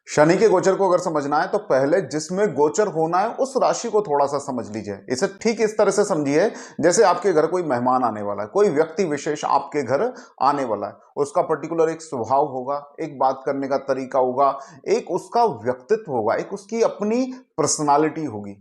शनि के गोचर को अगर समझना है तो पहले जिसमें गोचर होना है उस राशि को थोड़ा सा समझ लीजिए। इसे ठीक इस तरह से समझिए जैसे आपके घर कोई मेहमान आने वाला है, कोई व्यक्ति विशेष आपके घर आने वाला है। उसका पर्टिकुलर एक स्वभाव होगा, एक बात करने का तरीका होगा, एक उसका व्यक्तित्व होगा, एक उसकी अपनी पर्सनालिटी होगी।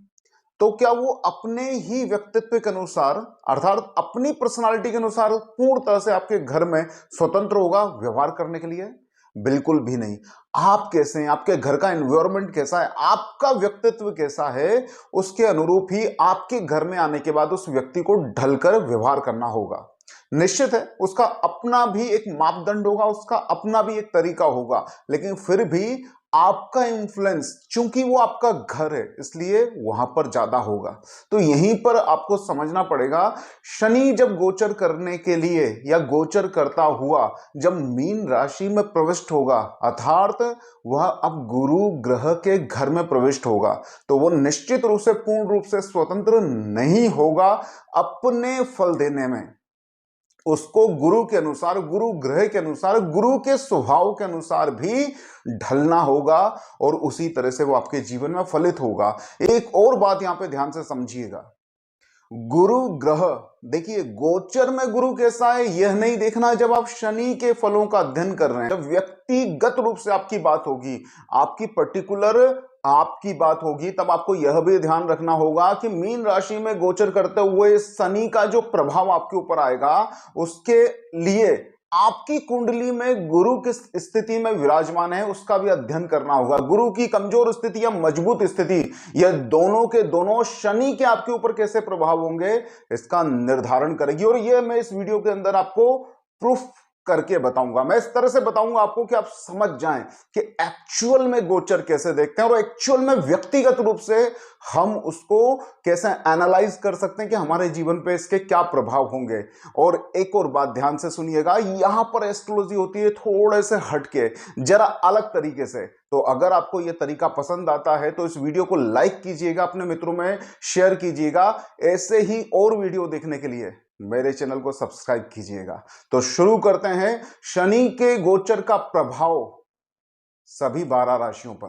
तो क्या वो अपने ही व्यक्तित्व के अनुसार अर्थात अपनी पर्सनालिटी के अनुसार पूर्ण तरह से आपके घर में स्वतंत्र होगा व्यवहार करने के लिए? बिल्कुल भी नहीं। आप कैसे हैं, आपके घर का एनवायरनमेंट कैसा है, आपका व्यक्तित्व कैसा है, उसके अनुरूप ही आपके घर में आने के बाद उस व्यक्ति को ढलकर व्यवहार करना होगा। निश्चित है उसका अपना भी एक मापदंड होगा, उसका अपना भी एक तरीका होगा, लेकिन फिर भी आपका इंफ्लुएंस, चूंकि वो आपका घर है इसलिए वहां पर ज्यादा होगा। तो यहीं पर आपको समझना पड़ेगा, शनि जब गोचर करने के लिए या गोचर करता हुआ जब मीन राशि में प्रविष्ट होगा, अर्थात वह अब गुरु ग्रह के घर में प्रविष्ट होगा, तो वो निश्चित रूप से पूर्ण रूप से स्वतंत्र नहीं होगा अपने फल देने में। उसको गुरु के अनुसार, गुरु ग्रह के अनुसार, गुरु के स्वभाव के अनुसार भी ढलना होगा और उसी तरह से वो आपके जीवन में फलित होगा। एक और बात यहां पे ध्यान से समझिएगा, गुरु ग्रह, देखिए गोचर में गुरु कैसा है यह नहीं देखना जब आप शनि के फलों का अध्ययन कर रहे हैं। जब व्यक्तिगत रूप से आपकी बात होगी, आपकी पर्टिकुलर आपकी बात होगी, तब आपको यह भी ध्यान रखना होगा कि मीन राशि में गोचर करते हुए शनि का जो प्रभाव आपके ऊपर आएगा, उसके लिए आपकी कुंडली में गुरु किस स्थिति में विराजमान है उसका भी अध्ययन करना होगा। गुरु की कमजोर स्थिति या मजबूत स्थिति, यह दोनों के दोनों शनि के आपके ऊपर कैसे प्रभाव होंगे इसका निर्धारण करेगी। और यह मैं इस वीडियो के अंदर आपको प्रूफ करके बताऊंगा। मैं इस तरह से बताऊंगा आपको कि आप समझ जाएं कि एक्चुअल में गोचर कैसे देखते हैं और एक्चुअल में व्यक्तिगत रूप से हम उसको कैसे एनालाइज कर सकते हैं कि हमारे जीवन पे इसके क्या प्रभाव होंगे। और एक और बात ध्यान से सुनिएगा, यहां पर एस्ट्रोलॉजी होती है थोड़े से हटके, जरा अलग तरीके से। तो अगर आपको यह तरीका पसंद आता है तो इस वीडियो को लाइक कीजिएगा, अपने मित्रों में शेयर कीजिएगा। ऐसे ही और वीडियो देखने के लिए मेरे चैनल को सब्सक्राइब कीजिएगा। तो शुरू करते हैं शनि के गोचर का प्रभाव सभी 12 राशियों पर।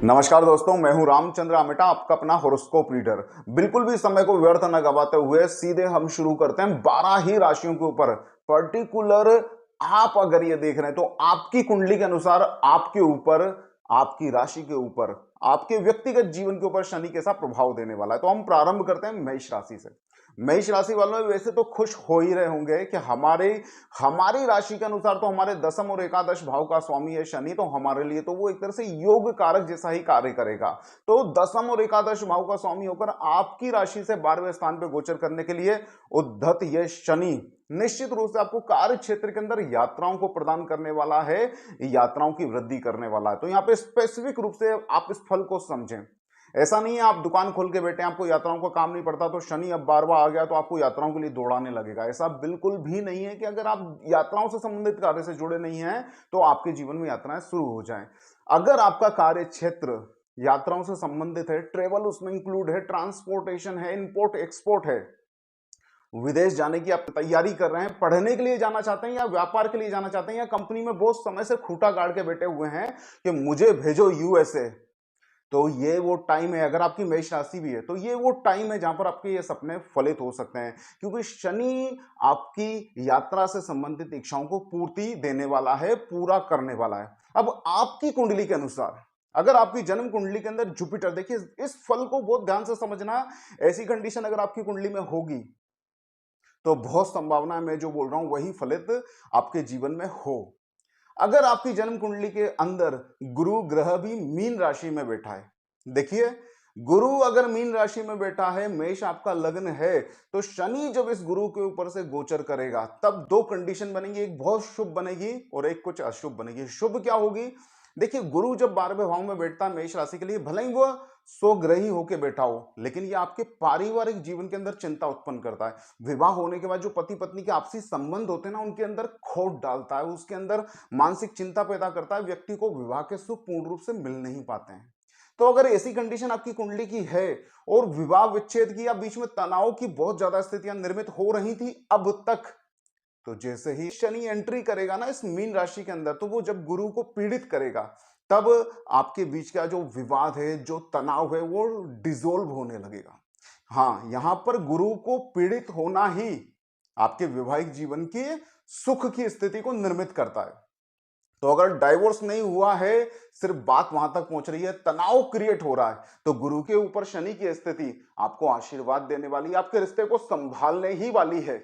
नमस्कार दोस्तों, मैं हूं रामचंद्र आमेटा, आपका अपना होरोस्कोप रीडर। बिल्कुल भी समय को व्यर्थ न गवाते हुए सीधे हम शुरू करते हैं 12 ही राशियों के ऊपर। पर्टिकुलर आप अगर ये देख रहे हैं तो आपकी कुंडली के अनुसार आपके ऊपर, आपकी राशि के ऊपर, आपके व्यक्तिगत जीवन के ऊपर शनि कैसा प्रभाव देने वाला है। तो हम प्रारंभ करते हैं मेष राशि से। मेष राशि वालों वैसे तो खुश हो ही रहे होंगे कि हमारी राशि के अनुसार तो हमारे दसम और एकादश भाव का स्वामी है शनि, तो हमारे लिए तो वो एक तरह से योग कारक जैसा ही कार्य करेगा। तो दसम और एकादश भाव का स्वामी होकर आपकी राशि से 12वें स्थान पर गोचर करने के लिए उद्धत ये शनि निश्चित रूप से आपको कार्य क्षेत्र के अंदर यात्राओं को प्रदान करने वाला है, यात्राओं की वृद्धि करने वाला है। तो यहां पे स्पेसिफिक रूप से आप इस फल को समझें। ऐसा नहीं है आप दुकान खोल के बैठे, आपको यात्राओं का काम नहीं पड़ता तो शनि अब 12वां आ गया तो आपको यात्राओं के लिए दौड़ाने लगेगा। ऐसा बिल्कुल भी नहीं है कि अगर आप यात्राओं से संबंधित कार्य से जुड़े नहीं हैं तो आपके जीवन में यात्राएं शुरू हो जाएं। अगर आपका कार्य क्षेत्र यात्राओं से संबंधित है, ट्रेवल उसमें इंक्लूड है, ट्रांसपोर्टेशन है, इंपोर्ट एक्सपोर्ट है, विदेश जाने की आप तैयारी कर रहे हैं, पढ़ने के लिए जाना चाहते हैं या व्यापार के लिए जाना चाहते हैं, या कंपनी में बहुत समय से खूंटा गाड़ के बैठे हुए हैं कि मुझे भेजो यूएसए, तो ये वो टाइम है। अगर आपकी मेष राशि भी है तो ये वो टाइम है जहां पर आपके ये सपने फलित हो सकते हैं, क्योंकि शनि आपकी यात्रा से संबंधित इच्छाओं को पूर्ति देने वाला है, पूरा करने वाला है। अब आपकी कुंडली के अनुसार, अगर आपकी जन्म कुंडली के अंदर जुपिटर, देखिए इस फल को बहुत ध्यान से समझना, ऐसी कंडीशन अगर आपकी कुंडली में होगी तो बहुत संभावना है मैं जो बोल रहा हूं वही फलित आपके जीवन में हो। अगर आपकी जन्म कुंडली के अंदर गुरु ग्रह भी मीन राशि में बैठा है, देखिए गुरु अगर मीन राशि में बैठा है, मेष आपका लग्न है, तो शनि जब इस गुरु के ऊपर से गोचर करेगा तब दो कंडीशन बनेगी, एक बहुत शुभ बनेगी और एक कुछ अशुभ बनेगी। शुभ क्या होगी? देखिए गुरु जब 12वें भाव में बैठता है मेष राशि के लिए, भले ही वह स्वग्रही होकर बैठा हो, लेकिन यह आपके पारिवारिक जीवन के अंदर चिंता उत्पन्न करता है। विवाह होने के बाद जो पति पत्नी के आपसी संबंध होते हैं ना, उनके अंदर खोट डालता है, उसके अंदर मानसिक चिंता पैदा करता है, व्यक्ति को विवाह के सुख पूर्ण रूप से मिल नहीं पाते हैं। तो अगर ऐसी कंडीशन आपकी कुंडली की है और विवाह विच्छेद की या बीच में तनाव की बहुत ज्यादा स्थितियां निर्मित हो रही थी अब तक, तो जैसे ही शनि एंट्री करेगा ना इस मीन राशि के अंदर, तो वो जब गुरु को पीड़ित करेगा, तब आपके बीच का जो विवाद है, जो तनाव है, वो डिसोल्व होने लगेगा। हाँ, यहां पर गुरु को पीड़ित होना ही आपके वैवाहिक जीवन की सुख की स्थिति को निर्मित करता है। तो अगर डाइवोर्स नहीं हुआ है, सिर्फ बात वहां तक पहुंच रही है, तनाव क्रिएट हो रहा है, तो गुरु के ऊपर शनि की स्थिति आपको आशीर्वाद देने वाली है, आपके रिश्ते को संभालने ही वाली है।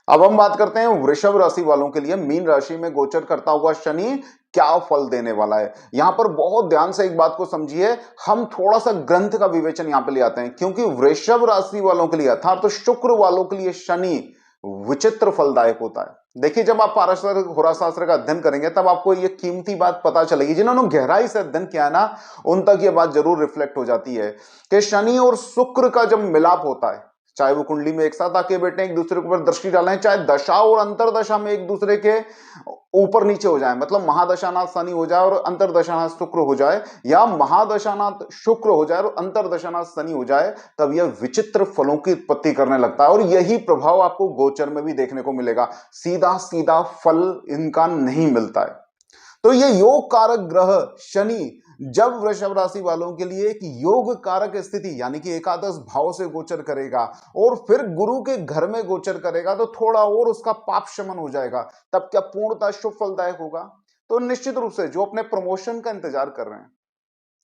अब हम बात करते हैं वृषभ राशि वालों के लिए मीन राशि में गोचर करता हुआ शनि क्या फल देने वाला है। यहां पर बहुत ध्यान से एक बात को समझिए, हम थोड़ा सा ग्रंथ का विवेचन यहां पे ले आते हैं, क्योंकि वृषभ राशि वालों के लिए अर्थात तो शुक्र वालों के लिए शनि विचित्र फलदायक होता है। देखिए, जब आप पारस्पर होराशास्त्र का अध्ययन करेंगे तब आपको ये कीमती बात पता चलेगी। जिन्होंने गहराई से अध्ययन किया है ना, उन तक ये बात जरूर रिफ्लेक्ट हो जाती है कि शनि और शुक्र का जब मिलाप होता है, चाहे वो कुंडली में एक साथ आके बैठे एक दूसरे के ऊपर दृष्टि डालें, चाहे दशा और अंतरदशा में एक दूसरे के ऊपर नीचे हो जाए, मतलब महादशानाथ शनि हो जाए और अंतरदशानाथ शुक्र हो जाए, या महादशानाथ शुक्र हो जाए और अंतरदशानाथ शनि हो जाए, तब यह विचित्र फलों की उत्पत्ति करने लगता है। और यही प्रभाव आपको गोचर में भी देखने को मिलेगा। सीधा सीधा फल इनका नहीं मिलता है। तो ये योग कारक ग्रह शनि जब वृषभ राशि वालों के लिए एक योग कारक स्थिति यानी कि एकादश भाव से गोचर करेगा और फिर गुरु के घर में गोचर करेगा, तो थोड़ा और उसका पाप शमन हो जाएगा। तब क्या पूर्णतः शुभ फलदायक होगा? तो निश्चित रूप से जो अपने प्रमोशन का इंतजार कर रहे हैं,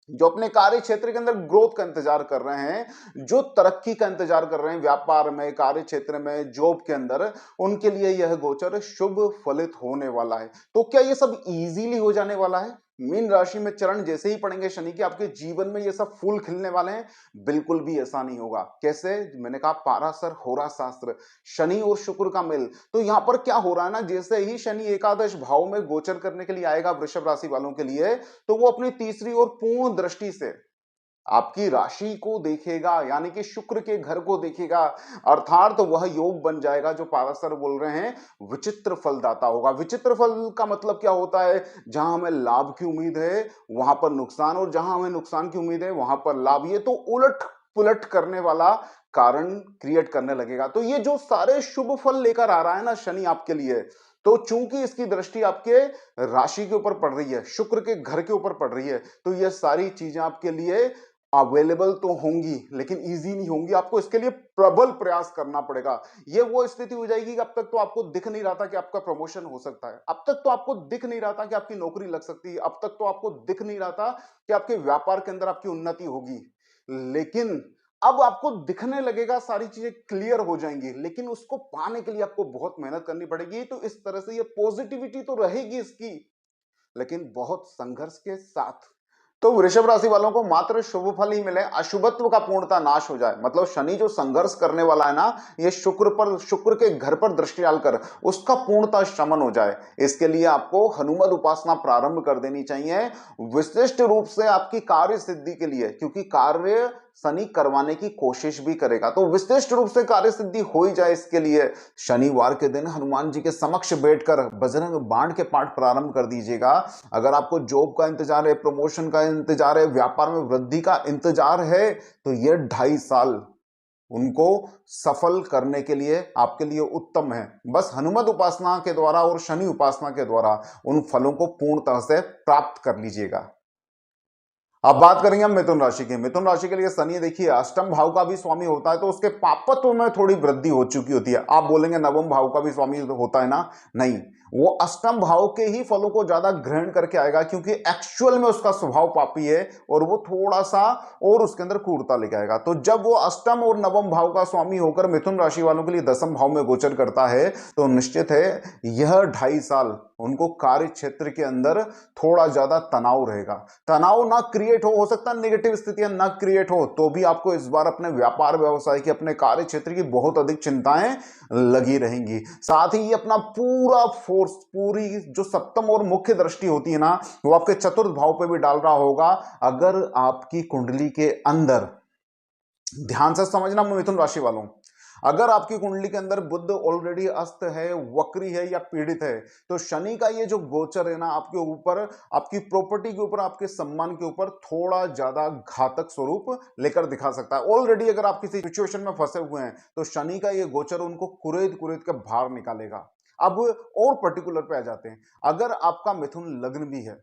जो अपने कार्य क्षेत्र के अंदर ग्रोथ का इंतजार कर रहे हैं, जो तरक्की का इंतजार कर रहे हैं व्यापार में, कार्य क्षेत्र में, जॉब के अंदर, उनके लिए यह गोचर शुभ फलित होने वाला है। तो क्या यह सब इजीली हो जाने वाला है? मीन राशि में चरण जैसे ही पड़ेंगे शनि के, आपके जीवन में ये सब फूल खिलने वाले हैं? बिल्कुल भी ऐसा नहीं होगा। कैसे? मैंने कहा पाराशर होरा शास्त्र, शनि और शुक्र का मेल। तो यहां पर क्या हो रहा है ना, जैसे ही शनि एकादश भाव में गोचर करने के लिए आएगा वृषभ राशि वालों के लिए, तो वो अपनी तीसरी और पूर्ण दृष्टि से आपकी राशि को देखेगा, यानी कि शुक्र के घर को देखेगा, अर्थात तो वह योग बन जाएगा जो पाराशर बोल रहे हैं विचित्र फलदाता होगा। विचित्र फल का मतलब क्या होता है? जहां हमें लाभ की उम्मीद है वहां पर नुकसान, और जहां हमें नुकसान की उम्मीद है वहां पर लाभ। ये तो उलट पुलट करने वाला कारण क्रिएट करने लगेगा। तो ये जो सारे शुभ फल लेकर आ रहा है ना शनि आपके लिए, तो चूंकि इसकी दृष्टि आपके राशि के ऊपर पड़ रही है, शुक्र के घर के ऊपर पड़ रही है, तो ये सारी चीजें आपके लिए अवेलेबल तो होंगी, लेकिन इजी नहीं होंगी। आपको इसके लिए प्रबल प्रयास करना पड़ेगा। ये वो स्थिति हो जाएगी कि अब तक तो आपको दिख नहीं रहा था कि आपका प्रमोशन हो सकता है, अब तक तो आपको दिख नहीं रहा था कि आपकी नौकरी लग सकती है, अब तक तो आपको दिख नहीं रहा था कि आपके व्यापार के अंदर आपकी उन्नति होगी, लेकिन अब आपको दिखने लगेगा, सारी चीजें क्लियर हो जाएंगी, लेकिन उसको पाने के लिए आपको बहुत मेहनत करनी पड़ेगी। तो इस तरह से ये पॉजिटिविटी तो रहेगी इसकी, लेकिन बहुत संघर्ष के साथ। तो वृषभ राशि वालों को मात्र शुभ फल ही मिले, अशुभत्व का पूर्णतः नाश हो जाए, मतलब शनि जो संघर्ष करने वाला है ना, ये शुक्र के घर पर दृष्टि डालकर उसका पूर्णतः शमन हो जाए, इसके लिए आपको हनुमत उपासना प्रारंभ कर देनी चाहिए, विशिष्ट रूप से आपकी कार्य सिद्धि के लिए, क्योंकि कार्य शनि करवाने की कोशिश भी करेगा। तो विशिष्ट रूप से कार्य सिद्धि हो ही जाए, इसके लिए शनिवार के दिन हनुमान जी के समक्ष बैठकर बजरंग बाण के पाठ प्रारंभ कर दीजिएगा। अगर आपको जॉब का इंतजार है, प्रमोशन का इंतजार है, व्यापार में वृद्धि का इंतजार है, तो ये 2.5 साल उनको सफल करने के लिए आपके लिए उत्तम है। बस हनुमत उपासना के द्वारा और शनि उपासना के द्वारा उन फलों को पूर्णतः से प्राप्त कर लीजिएगा। अब बात करेंगे हम मिथुन राशि की। मिथुन राशि के लिए शनि देखिए अष्टम भाव का भी स्वामी होता है, तो उसके पापत्व में थोड़ी वृद्धि हो चुकी होती है। आप बोलेंगे नवम भाव का भी स्वामी होता है ना, नहीं, वो अष्टम भाव के ही फलों को ज्यादा ग्रहण करके आएगा, क्योंकि एक्चुअल में उसका स्वभाव पापी है और वो थोड़ा सा और उसके अंदर क्रूरता लेके आएगा। तो जब वो अष्टम और नवम भाव का स्वामी होकर मिथुन राशि वालों के लिए दसम भाव में गोचर करता है, तो निश्चित है यह 2.5 साल उनको कार्य क्षेत्र के अंदर थोड़ा ज्यादा तनाव रहेगा। तनाव ना क्रिएट हो सकता नेगेटिव स्थितियां ना क्रिएट हो, तो भी आपको इस बार अपने व्यापार व्यवसाय की, अपने कार्य क्षेत्र की बहुत अधिक चिंताएं लगी रहेंगी। साथ ही अपना पूरा फोर्स, पूरी जो सप्तम और मुख्य दृष्टि होती है ना, वो आपके चतुर्थ भाव पे भी डाल रहा होगा। अगर आपकी कुंडली के अंदर, ध्यान से समझना मिथुन राशि वालों, अगर आपकी कुंडली के अंदर बुध ऑलरेडी अस्त है, वक्री है या पीड़ित है, तो शनि का ये जो गोचर है ना आपके ऊपर, आपकी प्रॉपर्टी के ऊपर, आपके सम्मान के ऊपर थोड़ा ज्यादा घातक स्वरूप लेकर दिखा सकता है। ऑलरेडी अगर आप किसी सिचुएशन में फंसे हुए हैं तो शनि का ये गोचर उनको कुरेद कुरेद के बाहर निकालेगा। अब और पर्टिकुलर पे आ जाते हैं। अगर आपका मिथुन लग्न भी है,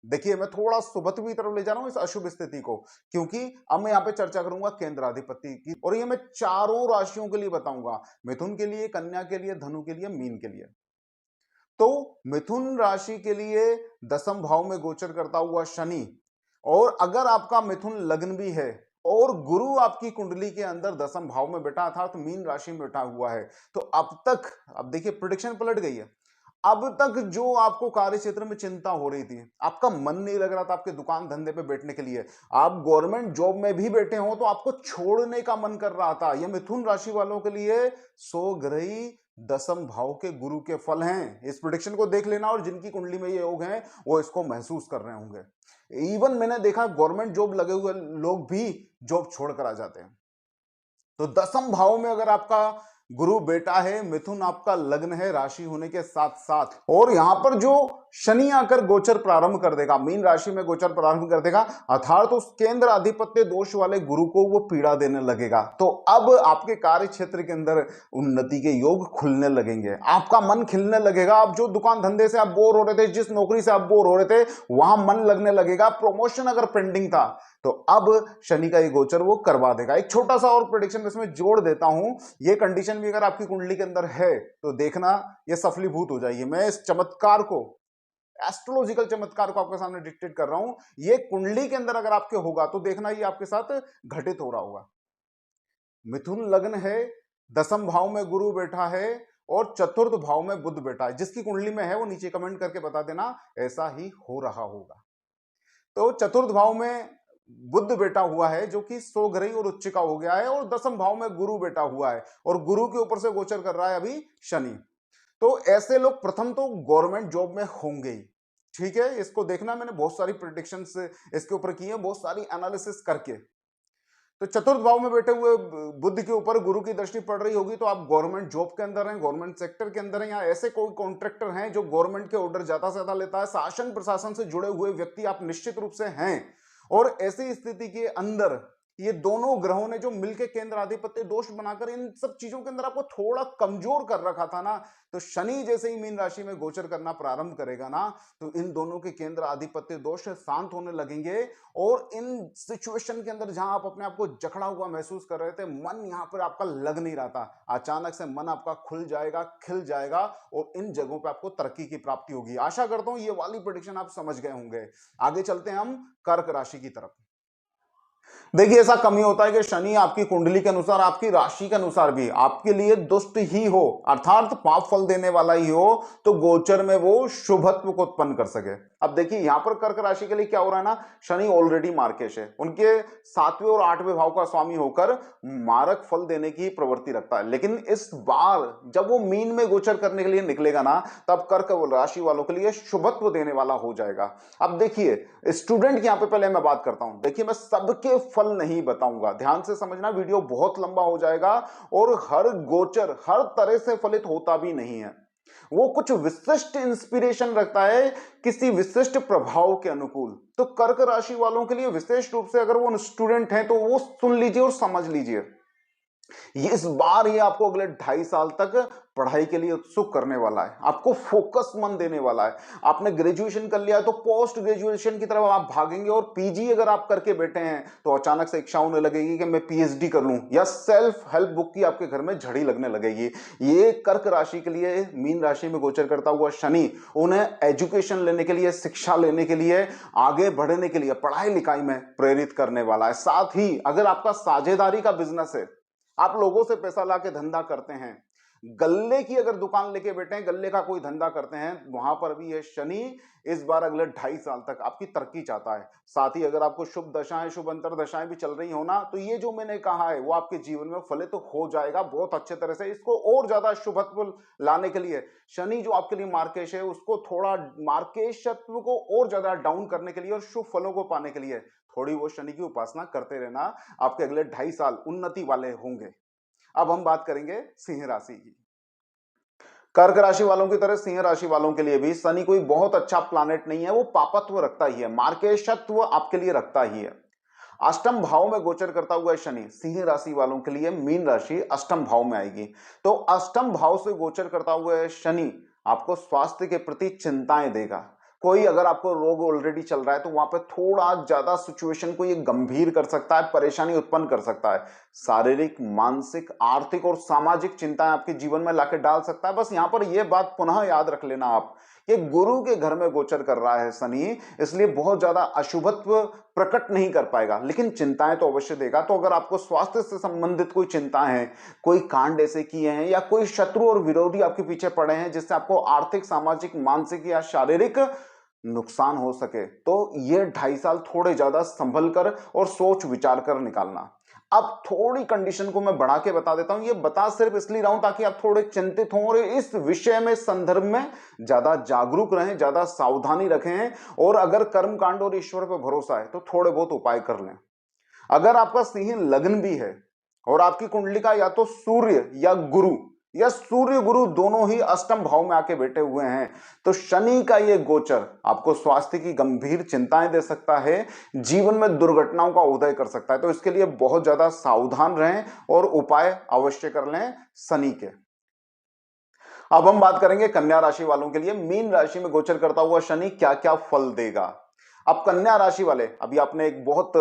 देखिए मैं थोड़ा सुबह की तरफ ले जा रहा हूं इस अशुभ स्थिति को, क्योंकि अब मैं यहां पे चर्चा करूंगा केंद्राधिपति की, और ये मैं चारों राशियों के लिए बताऊंगा, मिथुन के लिए, कन्या के लिए, धनु के लिए, मीन के लिए। तो मिथुन राशि के लिए दसम भाव में गोचर करता हुआ शनि, और अगर आपका मिथुन लग्न भी है और गुरु आपकी कुंडली के अंदर दसम भाव में बैठा था, तो मीन राशि में बैठा हुआ है, तो अब तक, अब देखिए प्रिडिक्शन पलट गई है। अब तक जो आपको कार्य क्षेत्र में चिंता हो रही थी, आपका मन नहीं लग रहा था आपके दुकान धंधे पे बैठने के लिए, आप गवर्नमेंट जॉब में भी बैठे हो तो आपको छोड़ने का मन कर रहा था, ये मिथुन राशि वालों के लिए स्वग्रही दसम भाव के गुरु के फल हैं। इस प्रिडिक्शन को देख लेना, और जिनकी कुंडली में ये योग हैं वो इसको महसूस कर रहे होंगे। इवन मैंने देखा गवर्नमेंट जॉब लगे हुए लोग भी जॉब छोड़कर आ जाते हैं। तो दसम भाव में अगर आपका गुरु बेटा है, मिथुन आपका लग्न है राशि होने के साथ साथ, और यहां पर जो शनि आकर गोचर प्रारंभ कर देगा, मीन राशि में गोचर प्रारंभ कर देगा, अर्थात तो उस केंद्र आधिपत्य दोष वाले गुरु को वो पीड़ा देने लगेगा। तो अब आपके कार्य क्षेत्र के अंदर उन्नति के योग खुलने लगेंगे, आपका मन खिलने लगेगा। आप जो दुकान धंधे से आप बोर हो रहे थे, जिस नौकरी से आप बोर हो रहे थे, वहां मन लगने लगेगा। प्रमोशन अगर पेंडिंग था तो अब शनि का ये गोचर वो करवा देगा। एक छोटा सा और प्रेडिक्शन इसमें जोड़ देता हूं, ये कंडीशन भी अगर आपकी कुंडली के अंदर है तो देखना ये सफलीभूत हो जाएगी। मैं इस चमत्कार को, एस्ट्रोलॉजिकल चमत्कार को आपके सामने डिक्टेट कर रहा हूं, ये कुंडली के अंदर अगर आपके होगा तो देखना ये आपके साथ घटित हो रहा होगा। मिथुन लग्न है, दसम भाव में गुरु बैठा है और चतुर्थ भाव में बुध बैठा है। जिसकी कुंडली में है वो नीचे कमेंट करके बता देना ऐसा ही हो रहा होगा। तो चतुर्थ भाव में बुध बैठा हुआ है जो कि स्वग्रही और उच्च का हो गया है, और दसम भाव में गुरु बैठा हुआ है, और गुरु के ऊपर से गोचर कर रहा है अभी शनि। तो ऐसे लोग प्रथम तो गवर्नमेंट जॉब में होंगे ही, ठीक है। इसको देखना, मैंने बहुत सारी प्रिडिक्शंस इसके ऊपर की है, बहुत सारी एनालिसिस करके। तो चतुर्थ भाव में बैठे हुए बुध के ऊपर गुरु की दृष्टि पड़ रही होगी, तो आप गवर्नमेंट जॉब के अंदर हैं, गवर्नमेंट सेक्टर के अंदर हैं, या ऐसे कोई कॉन्ट्रैक्टर हैं जो गवर्नमेंट के ऑर्डर ज्यादा से ज्यादा लेता है, शासन प्रशासन से जुड़े हुए व्यक्ति आप निश्चित रूप से हैं। और ऐसी स्थिति के अंदर ये दोनों ग्रहों ने जो मिलकर केंद्र आधिपत्य दोष बनाकर इन सब चीजों के अंदर आपको थोड़ा कमजोर कर रखा था ना, तो शनि जैसे ही मीन राशि में गोचर करना प्रारंभ करेगा ना, तो इन दोनों के केंद्र आधिपत्य दोष शांत होने लगेंगे। और इन सिचुएशन के अंदर जहां आप अपने आप को जकड़ा हुआ महसूस कर रहे थे, मन यहां पर आपका लग नहीं रहा था, अचानक से मन आपका खुल जाएगा, खिल जाएगा, और इन जगहों पे आपको तरक्की की प्राप्ति होगी। आशा करता हूं ये वाली प्रेडिक्शन आप समझ गए होंगे। आगे चलते हैं हम कर्क राशि की तरफ। देखिए ऐसा कम ही होता है कि शनि आपकी कुंडली के अनुसार, आपकी राशि के अनुसार भी आपके लिए दुष्ट ही हो, अर्थात पाप फल देने वाला ही हो, तो गोचर में वो शुभत्व को उत्पन्न कर सके। अब देखिए यहां पर कर्क राशि के लिए क्या हो रहा है ना, शनि ऑलरेडी मार्केश है, उनके 7वें और 8वें भाव का स्वामी होकर मारक फल देने की प्रवृत्ति रखता है। लेकिन इस बार जब वो मीन में गोचर करने के लिए निकलेगा ना, तब कर्क राशि वालों के लिए शुभत्व देने वाला हो जाएगा। अब देखिए स्टूडेंट की यहां पे पहले मैं बात करता हूं, देखिए मैं सबके फल नहीं बताऊंगा, ध्यान से समझना, वीडियो बहुत लंबा हो जाएगा, और हर गोचर हर तरह से फलित होता भी नहीं है, वो कुछ विशिष्ट इंस्पिरेशन रखता है किसी विशिष्ट प्रभाव के अनुकूल। तो कर्क राशि वालों के लिए विशेष रूप से अगर वो स्टूडेंट हैं तो वो सुन लीजिए और समझ लीजिए, इस बार ये आपको अगले 2.5 साल तक पढ़ाई के लिए उत्सुक करने वाला है, आपको फोकस मन देने वाला है। आपने ग्रेजुएशन कर लिया है तो पोस्ट ग्रेजुएशन की तरफ आप भागेंगे, और पीजी अगर आप करके बैठे हैं तो अचानक से इच्छा होने लगेगी कि मैं पीएचडी कर लूं, या सेल्फ हेल्प बुक की आपके घर में झड़ी लगने लगेगी। ये कर्क राशि के लिए मीन राशि में गोचर करता हुआ शनि उन्हें एजुकेशन लेने के लिए, शिक्षा लेने के लिए, आगे बढ़ने के लिए, पढ़ाई लिखाई में प्रेरित करने वाला है। साथ ही अगर आपका साझेदारी का बिजनेस है, आप लोगों से पैसा ला के धंधा करते हैं, गल्ले की अगर दुकान लेके बैठे हैं, गल्ले का कोई धंधा करते हैं, वहां पर भी ये शनि इस बार अगले 2.5 साल तक आपकी तरक्की चाहता है। साथ ही अगर आपको शुभ दशाएं, शुभ अंतर दशाएं भी चल रही हो ना, तो ये जो मैंने कहा है वो आपके जीवन में फलित तो हो जाएगा बहुत अच्छे तरह से। इसको और ज्यादा शुभत्व लाने के लिए शनि जो आपके लिए मार्केश है, उसको थोड़ा मार्केशत्व को और ज्यादा डाउन करने के लिए और शुभ फलों को पाने के लिए थोड़ी वो शनि की उपासना करते रहना, आपके अगले 2.5 साल उन्नति वाले होंगे। अब हम बात करेंगे सिंह राशि की। कर्क राशि वालों की तरह सिंह राशि वालों के लिए भी शनि कोई बहुत अच्छा प्लैनेट नहीं है, वो पापत्व रखता ही है, मार्केशत्व आपके लिए रखता ही है। अष्टम भाव में गोचर करता हुआ शनि सिंह राशि वालों के लिए मीन राशि अष्टम भाव में आएगी। तो अष्टम भाव से गोचर करता हुआ शनि आपको स्वास्थ्य के प्रति चिंताएं देगा। कोई अगर आपको रोग ऑलरेडी चल रहा है तो वहां पे थोड़ा ज्यादा सिचुएशन को ये गंभीर कर सकता है, परेशानी उत्पन्न कर सकता है। शारीरिक, मानसिक, आर्थिक और सामाजिक चिंताएं आपके जीवन में लाके डाल सकता है। बस यहां पर यह बात पुनः याद रख लेना आप, ये गुरु के घर में गोचर कर रहा है शनि, इसलिए बहुत ज्यादा अशुभत्व प्रकट नहीं कर पाएगा, लेकिन चिंताएं तो अवश्य देगा। तो अगर आपको स्वास्थ्य से संबंधित कोई चिंता है, कोई कांड ऐसे किए हैं या कोई शत्रु और विरोधी आपके पीछे पड़े हैं जिससे आपको आर्थिक, सामाजिक, मानसिक या शारीरिक नुकसान हो सके, तो ये 2.5 साल थोड़े ज्यादा संभल कर और सोच विचार कर निकालना। अब थोड़ी कंडीशन को मैं बढ़ा के बता देता हूं, ये बता सिर्फ इसलिए रहा हूं ताकि आप थोड़े चिंतित हों और इस विषय में, संदर्भ में ज्यादा जागरूक रहें, ज्यादा सावधानी रखें। और अगर कर्म कांड और ईश्वर पर भरोसा है तो थोड़े बहुत उपाय कर लें। अगर आपका सिंह लग्न भी है और आपकी कुंडली का या तो सूर्य या गुरु या सूर्य गुरु दोनों ही अष्टम भाव में आके बैठे हुए हैं, तो शनि का ये गोचर आपको स्वास्थ्य की गंभीर चिंताएं दे सकता है, जीवन में दुर्घटनाओं का उदय कर सकता है। तो इसके लिए बहुत ज्यादा सावधान रहें और उपाय अवश्य कर लें शनि के। अब हम बात करेंगे कन्या राशि वालों के लिए मीन राशि में गोचर करता हुआ शनि क्या क्या फल देगा। अब कन्या राशि वाले, अभी आपने एक बहुत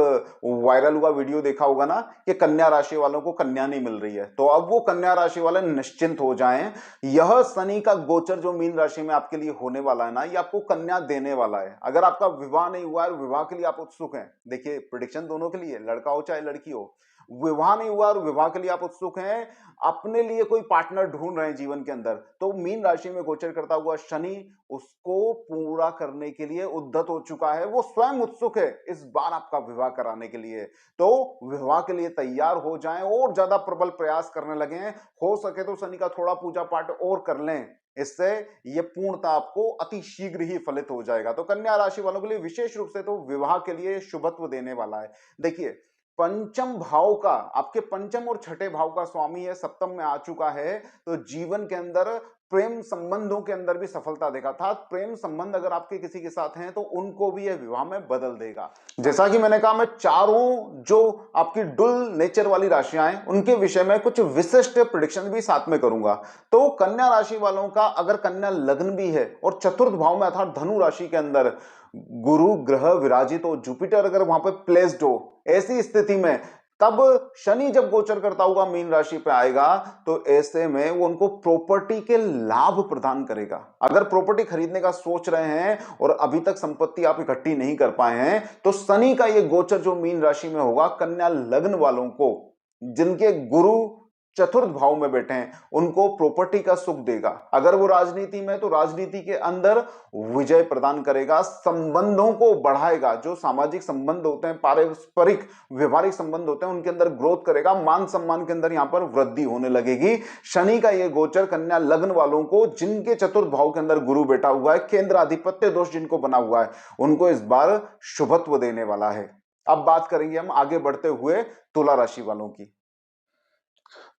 वायरल हुआ वीडियो देखा होगा ना कि कन्या राशि वालों को कन्या नहीं मिल रही है, तो अब वो कन्या राशि वाले निश्चिंत हो जाएं। यह शनि का गोचर जो मीन राशि में आपके लिए होने वाला है ना, ये आपको कन्या देने वाला है। अगर आपका विवाह नहीं हुआ है, विवाह के लिए आप उत्सुक हैं, देखिए प्रिडिक्शन दोनों के लिए, लड़का हो चाहे लड़की हो, विवाह नहीं हुआ और विवाह के लिए आप उत्सुक हैं, अपने लिए कोई पार्टनर ढूंढ रहे हैं जीवन के अंदर, तो मीन राशि में गोचर करता हुआ शनि उसको पूरा करने के लिए उद्यत हो चुका है। वो स्वयं उत्सुक है इस बार आपका विवाह कराने के लिए। तो विवाह के लिए तैयार हो जाएं और ज्यादा प्रबल प्रयास करने लगे। हो सके तो शनि का थोड़ा पूजा पाठ और कर लें, इससे ये पूर्णता आपको अति शीघ्र ही फलित हो जाएगा। तो कन्या राशि वालों के लिए विशेष रूप से तो विवाह के लिए शुभत्व देने वाला है। देखिए पंचम भाव का, आपके पंचम और छठे भाव का स्वामी है, सप्तम में आ चुका है, तो जीवन के अंदर प्रेम संबंधों के अंदर भी सफलता देगा था। प्रेम संबंध अगर आपके किसी के साथ हैं तो उनको भी यह विवाह में बदल देगा। जैसा कि मैंने कहा, मैं चारों जो आपकी डुल नेचर वाली राशियां हैं उनके विषय में कुछ विशिष्ट प्रेडिक्शन भी साथ में करूंगा। तो कन्या राशि वालों का अगर कन्या लग्न भी है और चतुर्थ भाव में अर्थात धनु राशि के अंदर गुरु ग्रह विराजित हो, जुपिटर अगर वहां पे प्लेस्ड हो, ऐसी स्थिति में तब शनि जब गोचर करता हुआ मीन राशि पे आएगा तो ऐसे में वो उनको प्रॉपर्टी के लाभ प्रदान करेगा। अगर प्रॉपर्टी खरीदने का सोच रहे हैं और अभी तक संपत्ति आप इकट्ठी नहीं कर पाए हैं, तो शनि का ये गोचर जो मीन राशि में होगा, कन्या लग्न वालों को, जिनके गुरु चतुर्थ भाव में बैठे हैं, उनको प्रॉपर्टी का सुख देगा। अगर वो राजनीति में, तो राजनीति के अंदर विजय प्रदान करेगा, संबंधों को बढ़ाएगा, जो सामाजिक संबंध होते हैं, पारस्परिक व्यवहारिक संबंध होते हैं, उनके अंदर ग्रोथ करेगा, मान सम्मान के अंदर यहां पर वृद्धि होने लगेगी। शनि का यह गोचर कन्या लग्न वालों को, जिनके चतुर्थ भाव के अंदर गुरु बैठा हुआ है, केंद्र आधिपत्य दोष जिनको बना हुआ है, उनको इस बार शुभत्व देने वाला है। अब बात करेंगे हम आगे बढ़ते हुए तुला राशि वालों की।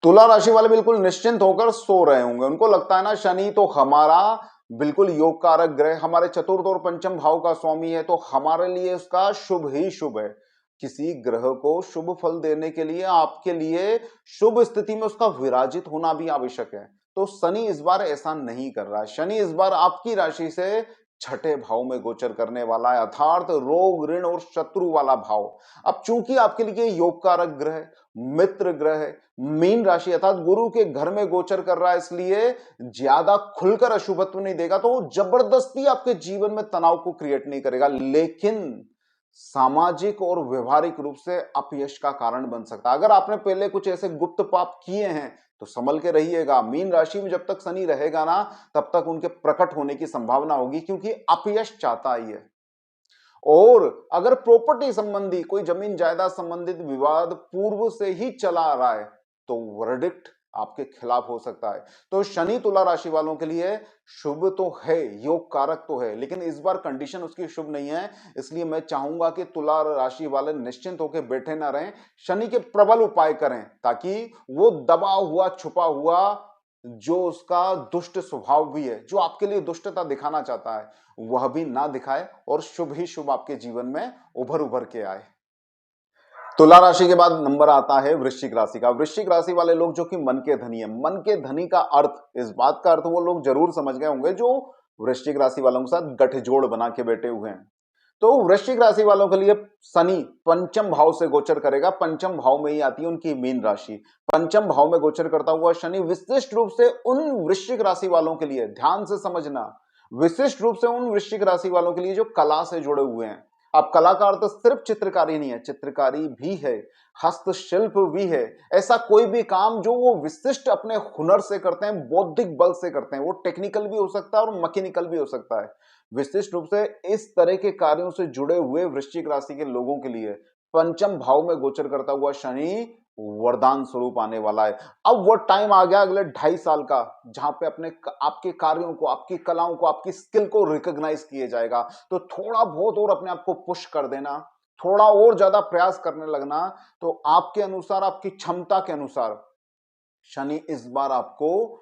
तुला राशि वाले बिल्कुल निश्चिंत होकर सो रहे होंगे, उनको लगता है ना शनि तो हमारा बिल्कुल योग कारक ग्रह, हमारे चतुर्थ और पंचम भाव का स्वामी है, तो हमारे लिए उसका शुभ ही शुभ है। किसी ग्रह को शुभ फल देने के लिए आपके लिए शुभ स्थिति में उसका विराजित होना भी आवश्यक है। तो शनि इस बार ऐसा नहीं कर रहा है। शनि इस बार आपकी राशि से छठे भाव में गोचर करने वाला है, अर्थात रोग ऋण और शत्रु वाला भाव। अब चूंकि आपके लिए योग कारक ग्रह, मित्र ग्रह, मीन राशि अर्थात गुरु के घर में गोचर कर रहा है, इसलिए ज्यादा खुलकर अशुभत्व नहीं देगा, तो जबरदस्ती आपके जीवन में तनाव को क्रिएट नहीं करेगा, लेकिन सामाजिक और व्यवहारिक रूप से अपयश का कारण बन सकता है। अगर आपने पहले कुछ ऐसे गुप्त पाप किए हैं तो संभल के रहिएगा। मीन राशि में जब तक शनि रहेगा ना, तब तक उनके प्रकट होने की संभावना होगी, क्योंकि अपयश चाहता ही है। और अगर प्रॉपर्टी संबंधी कोई जमीन जायदाद संबंधित विवाद पूर्व से ही चला आ रहा है, तो वर्डिक्ट आपके खिलाफ हो सकता है। तो शनि तुला राशि वालों के लिए शुभ तो है, योग कारक तो है, लेकिन इस बार कंडीशन उसकी शुभ नहीं है। इसलिए मैं चाहूंगा कि तुला राशि वाले निश्चिंत होकर बैठे ना रहें, शनि के प्रबल उपाय करें ताकि वो दबा हुआ छुपा हुआ जो उसका दुष्ट स्वभाव भी है, जो आपके लिए दुष्टता दिखाना चाहता है, वह भी ना दिखाए और शुभ ही शुभ आपके जीवन में उभर उभर के आए। तुला राशि के बाद नंबर आता है वृश्चिक राशि का। वृश्चिक राशि वाले लोग जो कि मन के धनी है, मन के धनी का अर्थ, इस बात का अर्थ वो लोग जरूर समझ गए होंगे जो वृश्चिक राशि वालों के साथ गठजोड़ बना के बैठे हुए हैं। तो वृश्चिक राशि वालों के लिए शनि पंचम भाव से गोचर करेगा। पंचम भाव में ही आती है उनकी मीन राशि। पंचम भाव में गोचर करता हुआ शनि विशिष्ट रूप से उन वृश्चिक राशि वालों के लिए, ध्यान से समझना, विशिष्ट रूप से उन वृश्चिक राशि वालों के लिए जो कला से जुड़े हुए हैं। अब कलाकार तो सिर्फ चित्रकारी नहीं है, चित्रकारी भी है, हस्तशिल्प भी है। ऐसा कोई भी काम जो वो विशिष्ट अपने हुनर से करते हैं, बौद्धिक बल से करते हैं, वो टेक्निकल भी हो सकता है और मैकेनिकल भी हो सकता है। विशिष्ट रूप से इस तरह के कार्यों से जुड़े हुए वृश्चिक राशि के लोगों के लिए पंचम भाव में गोचर करता हुआ शनि वरदान स्वरूप आने वाला है। अब वो टाइम आ गया अगले 2.5 साल का, जहां पे आपके कार्यों को, आपकी कलाओं को, आपकी स्किल को रिकॉग्नाइज किया जाएगा। तो थोड़ा बहुत और अपने आप को पुश कर देना, थोड़ा और ज्यादा प्रयास करने लगना, तो आपके अनुसार, आपकी क्षमता के अनुसार शनि इस बार आपको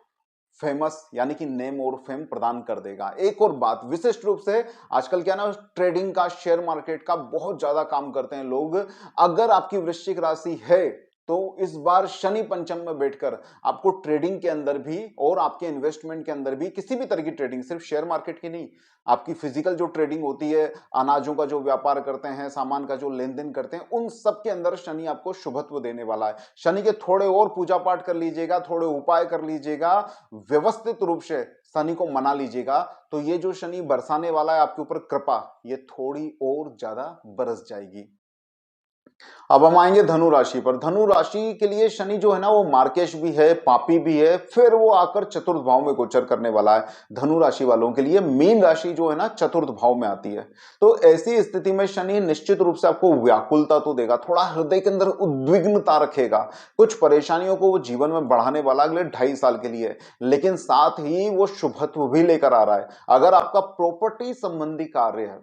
फेमस यानी कि नेम और फेम प्रदान कर देगा। एक और बात विशिष्ट रूप से आजकल क्या ना, ट्रेडिंग का, शेयर मार्केट का बहुत ज्यादा काम करते हैं लोग। अगर आपकी वृश्चिक राशि है तो इस बार शनि पंचम में बैठकर आपको ट्रेडिंग के अंदर भी और आपके इन्वेस्टमेंट के अंदर भी, किसी भी तरह की ट्रेडिंग, सिर्फ शेयर मार्केट की नहीं, आपकी फिजिकल जो ट्रेडिंग होती है, अनाजों का जो व्यापार करते हैं, सामान का जो लेन देन करते हैं, उन सब के अंदर शनि आपको शुभत्व देने वाला है। शनि के थोड़े और पूजा पाठ कर लीजिएगा, थोड़े उपाय कर लीजिएगा, व्यवस्थित रूप से शनि को मना लीजिएगा, तो ये जो शनि बरसाने वाला है आपके ऊपर कृपा, ये थोड़ी और ज्यादा बरस जाएगी। अब हम आएंगे धनु राशि पर। धनु राशि के लिए शनि जो है ना, वो मार्केश भी है, पापी भी है, फिर वो आकर चतुर्थ भाव में गोचर करने वाला है। धनु राशि वालों के लिए मीन राशि जो है ना, चतुर्थ भाव में आती है। तो ऐसी स्थिति में शनि निश्चित रूप से आपको व्याकुलता तो देगा, थोड़ा हृदय के अंदर उद्विग्नता रखेगा, कुछ परेशानियों को वो जीवन में बढ़ाने वाला अगले 2.5 साल के लिए, लेकिन साथ ही वो शुभत्व भी लेकर आ रहा है। अगर आपका प्रॉपर्टी संबंधी कार्य है,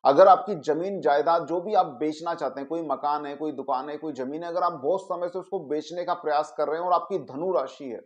अगर आपकी जमीन जायदाद जो भी आप बेचना चाहते हैं, कोई मकान है, कोई दुकान है, कोई जमीन है, अगर आप बहुत समय से उसको बेचने का प्रयास कर रहे हैं और आपकी धनु राशि है,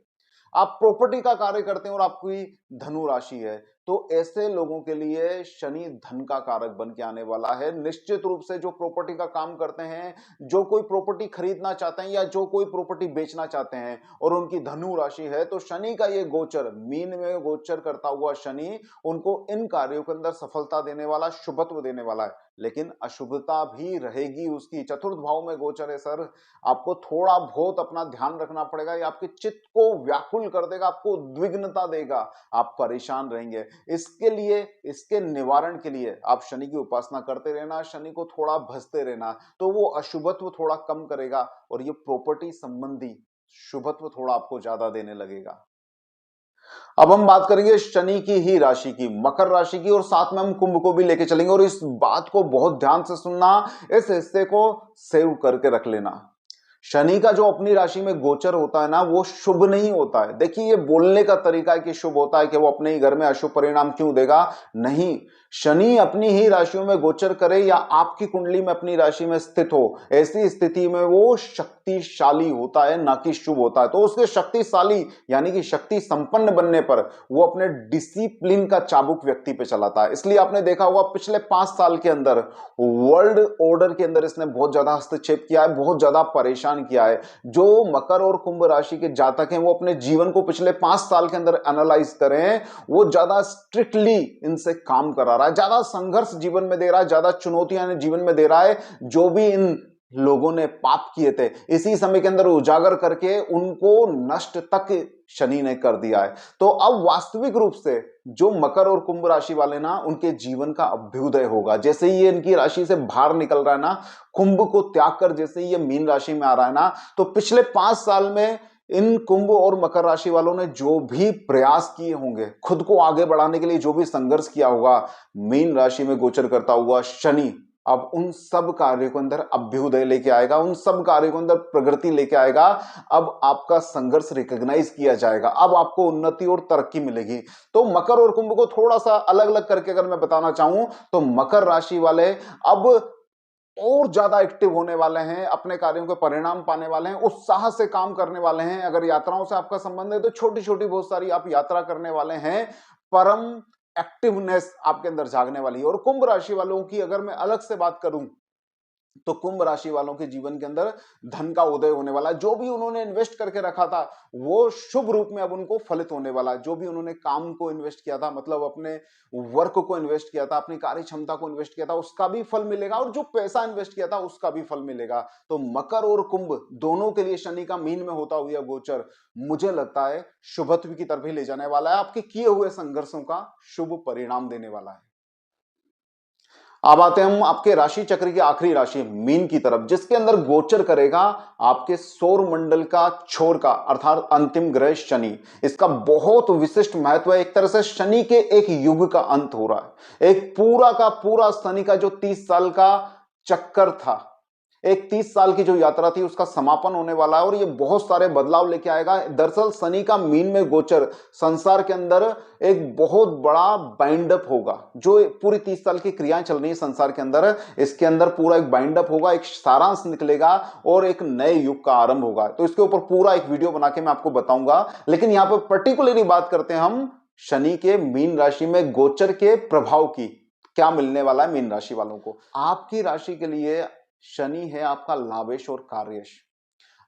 आप प्रॉपर्टी का कार्य करते हैं और आपकी धनु राशि है, तो ऐसे लोगों के लिए शनि धन का कारक बन के आने वाला है। निश्चित रूप से जो प्रॉपर्टी का काम करते हैं, जो कोई प्रॉपर्टी खरीदना चाहते हैं या जो कोई प्रॉपर्टी बेचना चाहते हैं और उनकी धनु राशि है, तो शनि का ये गोचर, मीन में गोचर करता हुआ शनि उनको इन कार्यों के अंदर सफलता देने वाला, शुभत्व देने वाला है। लेकिन अशुभता भी रहेगी उसकी। चतुर्थ भाव में गोचर है सर, आपको थोड़ा बहुत अपना ध्यान रखना पड़ेगा। ये आपके चित्त को व्याकुल कर देगा, आपको उद्विग्नता देगा, आप परेशान रहेंगे। इसके लिए, इसके निवारण के लिए आप शनि की उपासना करते रहना, शनि को थोड़ा भजते रहना, तो वो अशुभत्व थोड़ा कम करेगा और ये प्रॉपर्टी संबंधी शुभत्व थोड़ा आपको ज्यादा देने लगेगा। अब हम बात करेंगे शनि की ही राशि की, मकर राशि की, और साथ में हम कुंभ को भी लेके चलेंगे। और इस बात को बहुत ध्यान से सुनना, इस हिस्से को सेव करके रख लेना। शनि का जो अपनी राशि में गोचर होता है ना, वो शुभ नहीं होता है। देखिए, ये बोलने का तरीका है कि शुभ होता है, कि वो अपने ही घर में अशुभ परिणाम क्यों देगा, नहीं। शनि अपनी ही राशियों में गोचर करे या आपकी कुंडली में अपनी राशि में स्थित हो, ऐसी स्थिति में वो शक्तिशाली होता है, ना कि शुभ होता है। तो उसके शक्तिशाली यानी कि शक्ति संपन्न बनने पर वो अपने डिसिप्लिन का चाबुक व्यक्ति पे चलाता है। इसलिए आपने देखा होगा पिछले 5 साल के अंदर वर्ल्ड ऑर्डर के अंदर इसने बहुत ज्यादा हस्तक्षेप किया है, बहुत ज्यादा परेशान किया है। जो मकर और कुंभ राशि के जातक हैं, वो अपने जीवन को पिछले 5 साल के अंदर एनालाइज करें, वो ज्यादा स्ट्रिक्टली इनसे काम करा रहा है, ज्यादा संघर्ष जीवन में दे रहा है, ज्यादा चुनौतियां जीवन में दे रहा है। जो भी इन लोगों ने पाप किए थे, इसी समय के अंदर उजागर करके उनको नष्ट तक शनि ने कर दिया है। तो अब वास्तविक रूप से जो मकर और कुंभ राशि वाले ना, उनके जीवन का अभ्युदय होगा। जैसे ही ये इनकी राशि से बाहर निकल रहा है ना, कुंभ को त्याग कर जैसे ही ये मीन राशि में आ रहा है ना, तो पिछले 5 साल में इन कुंभ और मकर राशि वालों ने जो भी प्रयास किए होंगे, खुद को आगे बढ़ाने के लिए जो भी संघर्ष किया होगा, मीन राशि में गोचर करता हुआ शनि अब उन सब कार्यों के अंदर अभ्युदय लेके आएगा, उन सब कार्यों के अंदर प्रगति लेके आएगा। अब आपका संघर्ष रिकॉग्नाइज किया जाएगा, अब आपको उन्नति और तरक्की मिलेगी। तो मकर और कुंभ को थोड़ा सा अलग अलग करके अगर मैं बताना चाहूं तो मकर राशि वाले अब और ज्यादा एक्टिव होने वाले हैं, अपने कार्यों के परिणाम पाने वाले हैं, उत्साह से काम करने वाले हैं। अगर यात्राओं से आपका संबंध है तो छोटी छोटी बहुत सारी आप यात्रा करने वाले हैं। परम एक्टिवनेस आपके अंदर जागने वाली है। और कुंभ राशि वालों की अगर मैं अलग से बात करूं तो कुंभ राशि वालों के जीवन के अंदर धन का उदय होने वाला है। जो भी उन्होंने इन्वेस्ट करके रखा था वो शुभ रूप में अब उनको फलित होने वाला है। जो भी उन्होंने काम को इन्वेस्ट किया था, मतलब अपने वर्क को इन्वेस्ट किया था, अपनी कार्य क्षमता को इन्वेस्ट किया था, उसका भी फल मिलेगा, और जो पैसा इन्वेस्ट किया था उसका भी फल मिलेगा। तो मकर और कुंभ दोनों के लिए शनि का मीन में होता हुआ गोचर मुझे लगता है शुभत्व की तरफ ही ले जाने वाला है, आपके किए हुए संघर्षों का शुभ परिणाम देने वाला है। अब आते हैं हम आपके राशि चक्र की आखिरी राशि मीन की तरफ, जिसके अंदर गोचर करेगा आपके सौर मंडल का छोर का अर्थात अंतिम ग्रह शनि। इसका बहुत विशिष्ट महत्व है। एक तरह से शनि के एक युग का अंत हो रहा है। एक पूरा का पूरा शनि का जो 30 साल का चक्कर था, एक 30 साल की जो यात्रा थी, उसका समापन होने वाला है और ये बहुत सारे बदलाव लेके आएगा। दरअसल शनि का मीन में गोचर संसार के अंदर एक बहुत बड़ा बाइंड अप होगा। जो पूरी 30 साल की क्रियाएं चल रही है संसार के अंदर, इसके अंदर पूरा एक बाइंड अप होगा, एक सारांश निकलेगा और एक नए युग का आरंभ होगा। तो इसके ऊपर पूरा एक वीडियो बना के मैं आपको बताऊंगा, लेकिन यहां पर पर्टिकुलरली बात करते हैं हम शनि के मीन राशि में गोचर के प्रभाव की। क्या मिलने वाला है मीन राशि वालों को? आपकी राशि के लिए शनि है आपका लाभेश और कार्येश।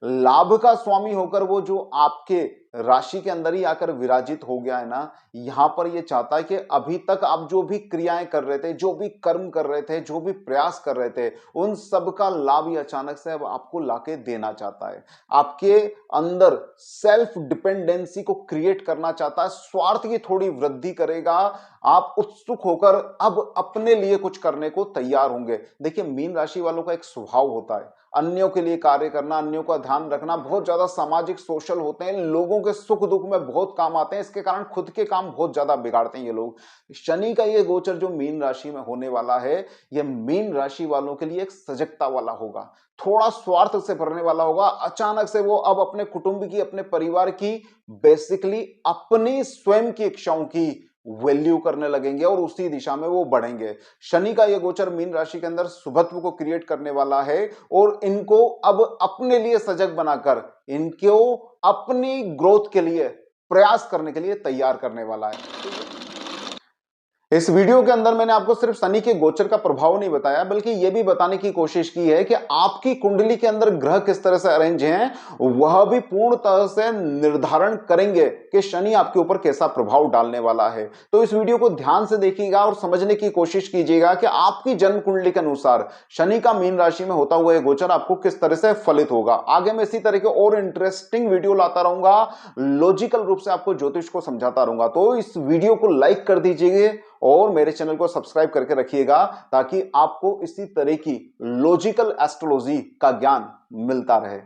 लाभ का स्वामी होकर वो जो आपके राशि के अंदर ही आकर विराजित हो गया है ना, यहां पर ये चाहता है कि अभी तक आप जो भी क्रियाएं कर रहे थे, जो भी कर्म कर रहे थे, जो भी प्रयास कर रहे थे, उन सब का लाभ ही अचानक से अब आपको लाके देना चाहता है। आपके अंदर सेल्फ डिपेंडेंसी को क्रिएट करना चाहता है, स्वार्थ की थोड़ी वृद्धि करेगा। आप उत्सुक होकर अब अपने लिए कुछ करने को तैयार होंगे। देखिए, मीन राशि वालों का एक स्वभाव होता है अन्यों के लिए कार्य करना, अन्यों का ध्यान रखना, बहुत ज्यादा सामाजिक सोशल होते हैं, लोगों के सुख दुख में बहुत काम आते हैं। इसके कारण खुद के काम बहुत ज्यादा बिगाड़ते हैं ये लोग। शनि का ये गोचर जो मीन राशि में होने वाला है, ये मीन राशि वालों के लिए एक सजगता वाला होगा, थोड़ा स्वार्थ से भरने वाला होगा। अचानक से वो अब अपने कुटुंब की, अपने परिवार की, बेसिकली अपनी स्वयं की इच्छाओं की वैल्यू करने लगेंगे और उसी दिशा में वो बढ़ेंगे। शनि का ये गोचर मीन राशि के अंदर शुभत्व को क्रिएट करने वाला है और इनको अब अपने लिए सजग बनाकर इनको अपनी ग्रोथ के लिए प्रयास करने के लिए तैयार करने वाला है। इस वीडियो के अंदर मैंने आपको सिर्फ शनि के गोचर का प्रभाव नहीं बताया, बल्कि यह भी बताने की कोशिश की है कि आपकी कुंडली के अंदर ग्रह किस तरह से अरेंज हैं, वह भी पूर्ण तरह से निर्धारण करेंगे कि शनि आपके ऊपर कैसा प्रभाव डालने वाला है। तो इस वीडियो को ध्यान से देखिएगा और समझने की कोशिश कीजिएगा कि आपकी जन्म कुंडली के अनुसार शनि का मीन राशि में होता हुआ यह गोचर आपको किस तरह से फलित होगा। आगे मैं इसी तरह के और इंटरेस्टिंग वीडियो लाता रहूंगा, लॉजिकल रूप से आपको ज्योतिष को समझाता रहूंगा। तो इस वीडियो को लाइक कर दीजिए और मेरे चैनल को सब्सक्राइब करके रखिएगा, ताकि आपको इसी तरह की लॉजिकल एस्ट्रोलॉजी का ज्ञान मिलता रहे।